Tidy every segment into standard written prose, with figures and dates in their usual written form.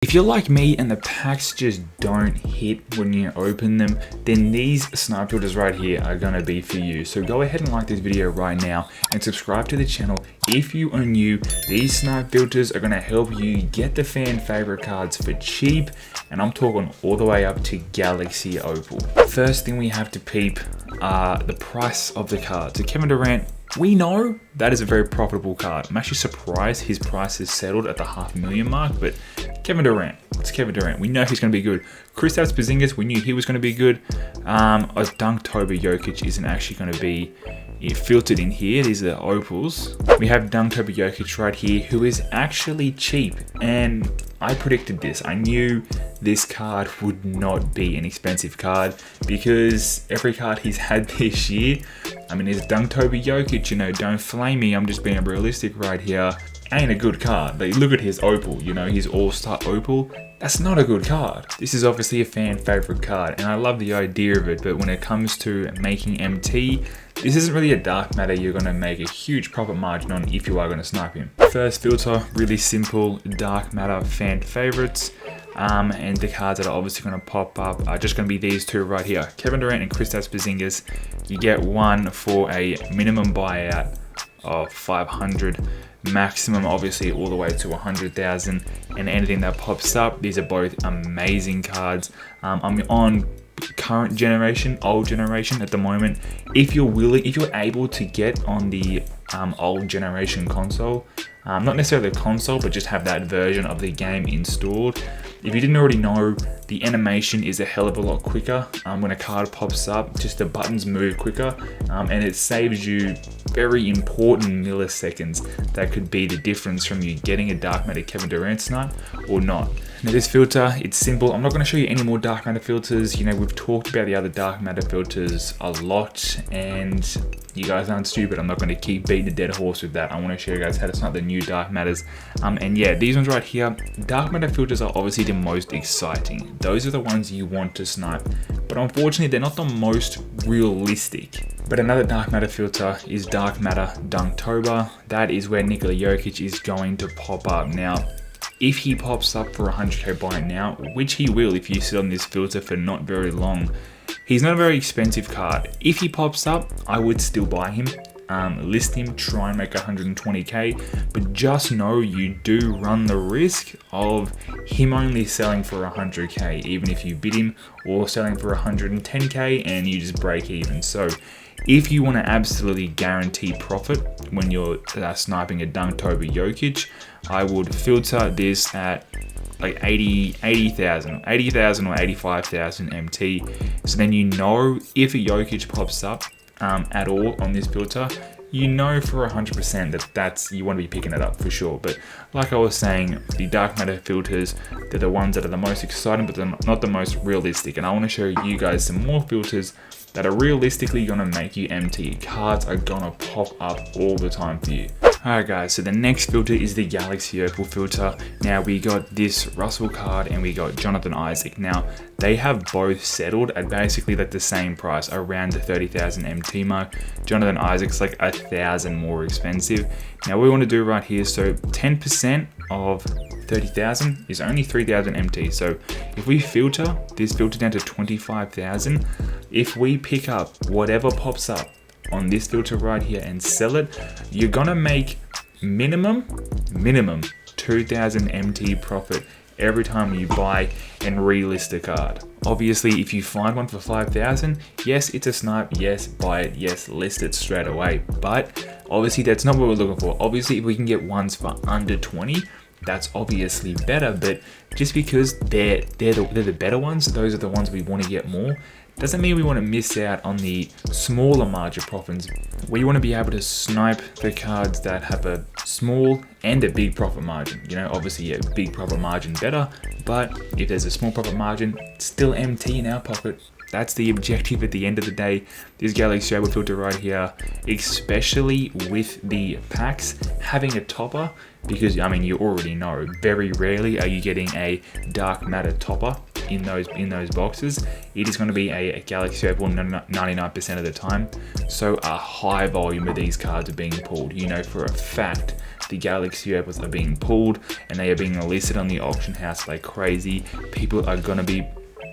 If you're like me and the packs just don't hit when you open them, then these snipe filters right here are gonna be for you. So go ahead and like this video right now and subscribe to the channel if you are new. These snipe filters are gonna help you get the fan favorite cards for cheap, and I'm talking all the way up to Galaxy Opal. First thing we have to peep are the price of the card. So Kevin Durant, we know that is a very profitable card. I'm actually surprised his price is settled at the $500,000 mark, but Kevin Durant, it's Kevin Durant. We know he's going to be good. Kristaps Porzingis, we knew he was going to be good. A Dunktober Jokic isn't actually going to be filtered in here. These are the opals. We have Dunktober Jokic right here, who is actually cheap, and I predicted this. I knew this card would not be an expensive card because every card he's had this year, I mean, it's Dunktober Jokic, you know, don't flame me, I'm just being realistic right here, ain't a good card. Like, look at his opal, you know, his all-star opal. That's not a good card. This is obviously a fan favorite card, and I love the idea of it, but when it comes to making MT, this isn't really a dark matter you're gonna make a huge profit margin on if you are gonna snipe him. First filter, really simple, dark matter fan favorites. And the cards that are obviously going to pop up are just going to be these two right here. Kevin Durant and Kristaps Porzingis. You get one for a minimum buyout of 500, maximum obviously all the way to 100,000, and anything that pops up. These are both amazing cards. I'm on current generation, old generation at the moment. If you're willing, if you're able to get on the old generation console, not necessarily the console, but just have that version of the game installed. If you didn't already know, the animation is a hell of a lot quicker. When a card pops up, just the buttons move quicker, and it saves you very important milliseconds. That could be the difference from you getting a dark matter Kevin Durant snipe or not. Now this filter, it's simple. I'm not going to show you any more dark matter filters. You know, we've talked about the other dark matter filters a lot, and you guys aren't stupid. I'm not going to keep beating a dead horse with that. I want to show you guys how to snipe the new dark matters. And yeah, these ones right here, dark matter filters are obviously the most exciting. Those are the ones you want to snipe, but unfortunately they're not the most realistic. But another dark matter filter is dark matter Dunktober. That is where Nikola Jokic is going to pop up. Now, if he pops up for 100k buy now, which he will if you sit on this filter for not very long, he's not a very expensive card. If he pops up, I would still buy him, list him, try and make 120k, but just know you do run the risk of him only selling for 100k, even if you bid him, or selling for 110k and you just break even. So if you want to absolutely guarantee profit when you're sniping a Dunktober Jokic, I would filter this at like 80,000 or 85,000 MT. So then you know if a Jokic pops up at all on this filter, you know for 100% that's you want to be picking it up for sure. But like I was saying, the dark matter filters, they're the ones that are the most exciting, but they're not the most realistic. And I want to show you guys some more filters that are realistically gonna make you MT. Cards are gonna pop up all the time for you. Alright guys, so the next filter is the Galaxy Opal filter. Now we got this Russell card and we got Jonathan Isaac. Now they have both settled at basically like the same price, around the 30,000 MT mark. Jonathan Isaac's like 1,000 more expensive. Now what we want to do right here, so 10% of 30,000 is only 3,000 MT. So if we filter this filter down to 25,000, if we pick up whatever pops up on this filter right here and sell it, you're gonna make minimum 2,000 MT profit every time you buy and relist a card. Obviously, if you find one for 5,000, yes, it's a snipe, yes, buy it, yes, list it straight away. But obviously that's not what we're looking for. Obviously, if we can get ones for under 20, that's obviously better, but just because they're the better ones, those are the ones we want to get more, doesn't mean we want to miss out on the smaller margin profits. We want to be able to snipe the cards that have a small and a big profit margin. You know, obviously a big profit margin better, but if there's a small profit margin, it's still MT in our pocket. That's the objective at the end of the day. This Galaxy Opal filter right here, especially with the packs, having a topper, because I mean you already know, very rarely are you getting a dark matter topper in those boxes. It is going to be a Galaxy Opal 99% of the time. So a high volume of these cards are being pulled. You know for a fact the Galaxy Opals are being pulled and they are being listed on the auction house like crazy. People are gonna be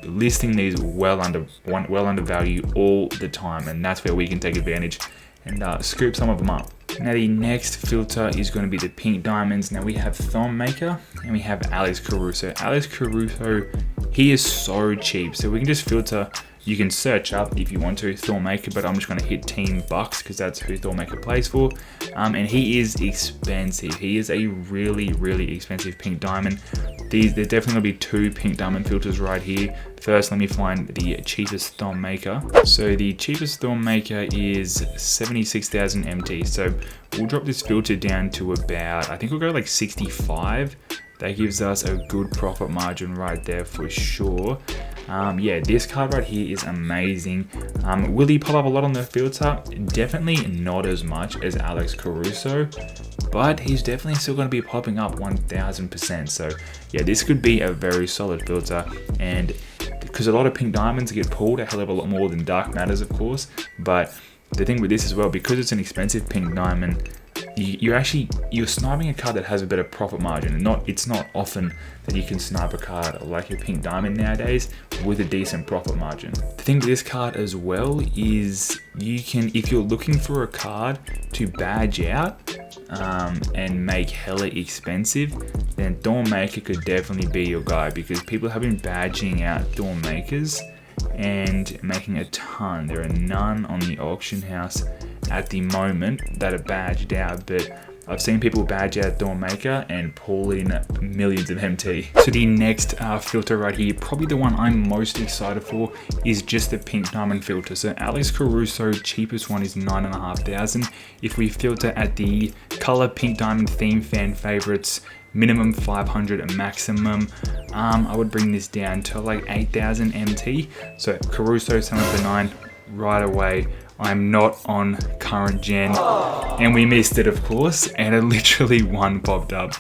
listing these well under value all the time, and that's where we can take advantage and scoop some of them up. Now the next filter is going to be the pink diamonds. Now we have Thon Maker and we have Alex Caruso. Alex Caruso, he is so cheap, so we can just filter. You can search up if you want to Thon Maker, but I'm just going to hit Team Bucks because that's who Thon Maker plays for. And he is expensive. He is a really expensive pink diamond. There's definitely going to be two pink diamond filters right here. First, let me find the cheapest Thon Maker. So the cheapest Thon Maker is 76,000 MT. So we'll drop this filter down to about, I think we'll go like 65. That gives us a good profit margin right there for sure. Yeah, this card right here is amazing. Will he pop up a lot on the filter? Definitely not as much as Alex Caruso, but he's definitely still going to be popping up 1000%. So yeah, this could be a very solid filter, and because a lot of pink diamonds get pulled a hell of a lot more than Dark Matters, of course. But the thing with this as well, because it's an expensive pink diamond, you're sniping a card that has a better profit margin, and it's not often that you can snipe a card like a pink diamond nowadays with a decent profit margin. The thing with this card as well is you can, if you're looking for a card to badge out and make hella expensive, then Thon Maker could definitely be your guy, because people have been badging out Thon Makers and making a ton. There are none on the auction house at the moment that are badged out, but I've seen people badge out Thon Maker and pull in millions of MT. So the next filter right here, probably the one I'm most excited for, is just the pink diamond filter. So Alex Caruso, cheapest one is 9,500. If we filter at the color pink diamond theme fan favorites, minimum 500 and maximum, I would bring this down to like 8,000 MT. So Caruso 7/9 right away. I'm not on current gen, and we missed it, of course, and literally one popped up.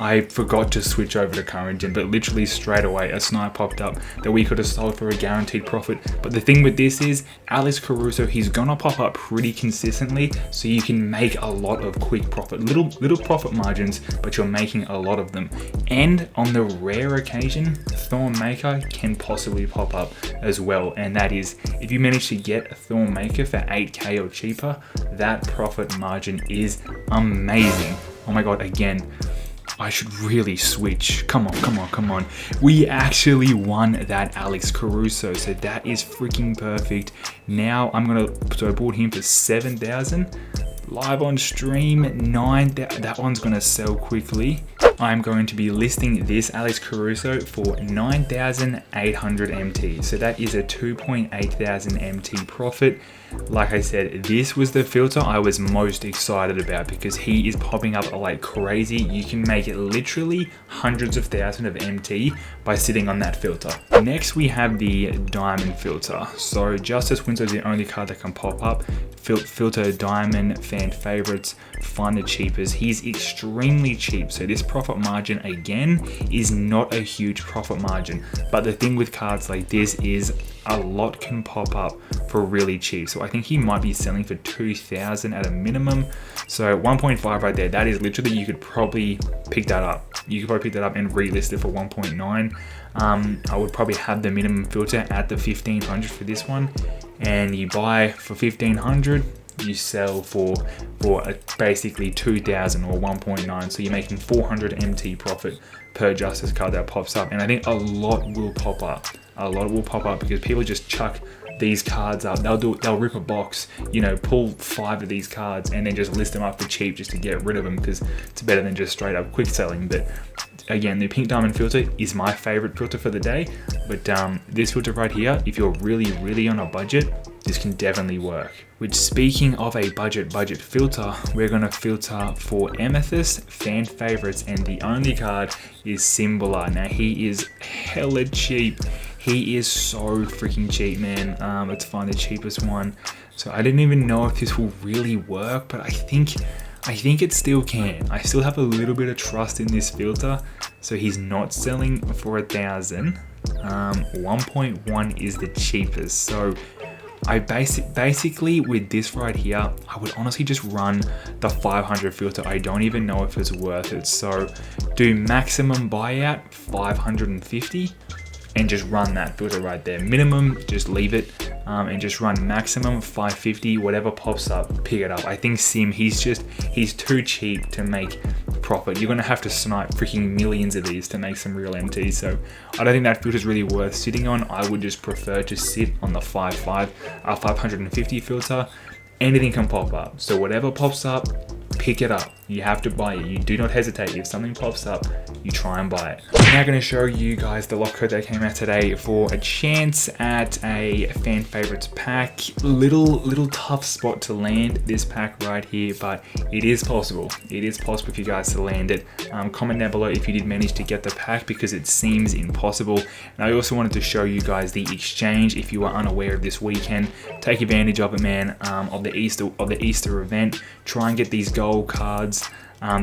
I forgot to switch over to current gen, but literally straight away a snipe popped up that we could have sold for a guaranteed profit. But the thing with this is Alex Caruso, he's gonna pop up pretty consistently, so you can make a lot of quick profit, little profit margins, but you're making a lot of them. And on the rare occasion, Thon Maker can possibly pop up as well, and that is if you manage to get a Thon Maker for 8k or cheaper, that profit margin is amazing. Oh my god, again, I should really switch. Come on. We actually won that Alex Caruso, so that is freaking perfect. Now so I bought him for 7,000. Live on stream, 9,000. That one's gonna sell quickly. I'm going to be listing this Alex Caruso for 9,800 MT. So that is a 2,800 MT profit. Like I said, this was the filter I was most excited about because he is popping up like crazy. You can make it literally hundreds of thousands of MT by sitting on that filter. Next, we have the diamond filter. So Justise Winslow is the only card that can pop up. Filter diamond fan favorites, find the cheapest. He's extremely cheap, so this profit margin again is not a huge profit margin, but the thing with cards like this is a lot can pop up for really cheap. So I think he might be selling for 2,000 at a minimum. So 1.5 right there, that is literally, you could probably pick that up. You could probably pick that up and relist it for 1.9. I would probably have the minimum filter at the 1,500 for this one, and you buy for 1,500, you sell for basically 2,000 or 1.9, so you're making 400 MT profit per Justise card that pops up. And I think a lot will pop up. A lot will pop up because people just chuck these cards up. They'll rip a box, you know, pull 5 of these cards and then just list them up for cheap just to get rid of them, because it's better than just straight up quick selling. But again, the pink diamond filter is my favorite filter for the day. But this filter right here, if you're really on a budget, this can definitely work. Which, speaking of a budget filter, we're gonna filter for Amethyst, fan favorites, and the only card is Bhuliar. Now he is hella cheap. He is so freaking cheap, man. Let's find the cheapest one. So I didn't even know if this will really work, but I think it still can. I still have a little bit of trust in this filter. So he's not selling for 1,000. 1.1 is the cheapest. So Basically with this right here, I would honestly just run the 500 filter. I don't even know if it's worth it. So do maximum buyout 550 and just run that filter right there. Minimum, just leave it and just run maximum 550. Whatever pops up, pick it up. I think Sim, he's too cheap to make profit. You're gonna have to snipe freaking millions of these to make some real MT. So I don't think that filter is really worth sitting on. I would just prefer to sit on the 550 filter. Anything can pop up. So whatever pops up, pick it up. You have to buy it. You do not hesitate. If something pops up, you try and buy it. I'm now going to show you guys the lock code that came out today for a chance at a fan favorites pack. Little tough spot to land this pack right here, but it is possible. It is possible for you guys to land it. Comment down below if you did manage to get the pack, because it seems impossible. And I also wanted to show you guys the exchange if you are unaware of this weekend. Take advantage of it, man. Of the Easter event. Try and get these gold cards.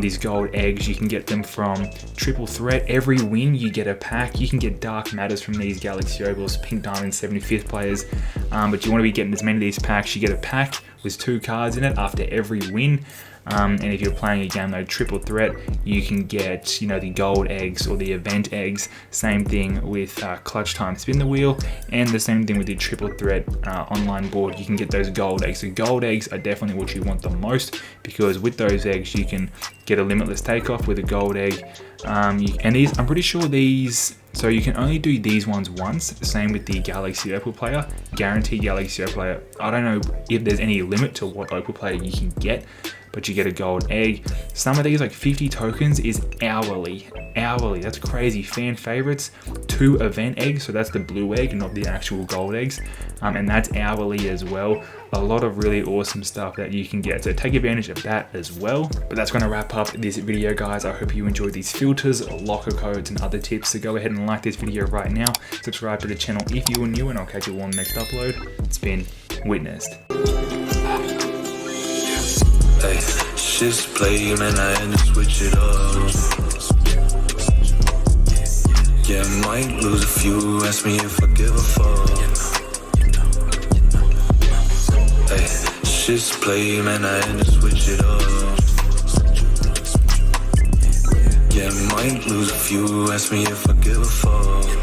These gold eggs, you can get them from Triple Threat. Every win you get a pack. You can get Dark Matters from these Galaxy Opals, Pink Diamond 75th players, but you want to be getting as many of these packs. You get a pack with 2 cards in it after every win. And if you're playing a game like Triple Threat, you can get, you know, the gold eggs or the event eggs. Same thing with Clutch Time Spin the Wheel, and the same thing with the Triple Threat online board. You can get those gold eggs. The gold eggs are definitely what you want the most, because with those eggs you can get a limitless takeoff with a gold egg. And these, I'm pretty sure these, so you can only do these ones once. Same with the Galaxy Opal player, guaranteed Galaxy Opal player. I don't know if there's any limit to what Opal player you can get, but you get a gold egg. Some of these, like 50 tokens, is hourly. That's crazy. Fan favorites, 2 event eggs, so that's the blue egg, not the actual gold eggs, and that's hourly as well. A lot of really awesome stuff that you can get, so take advantage of that as well. But that's going to wrap up this video, guys. I hope you enjoyed these filters, locker codes, and other tips. So go ahead and like this video right now, subscribe to the channel if you are new, and I'll catch you on the next upload. It's been witnessed. Hey, shit's play, man, I had to switch it up. Yeah, might lose a few, ask me if I give a fuck. Hey, shit's play, man, I had to switch it up. Yeah, might lose a few, ask me if I give a fuck.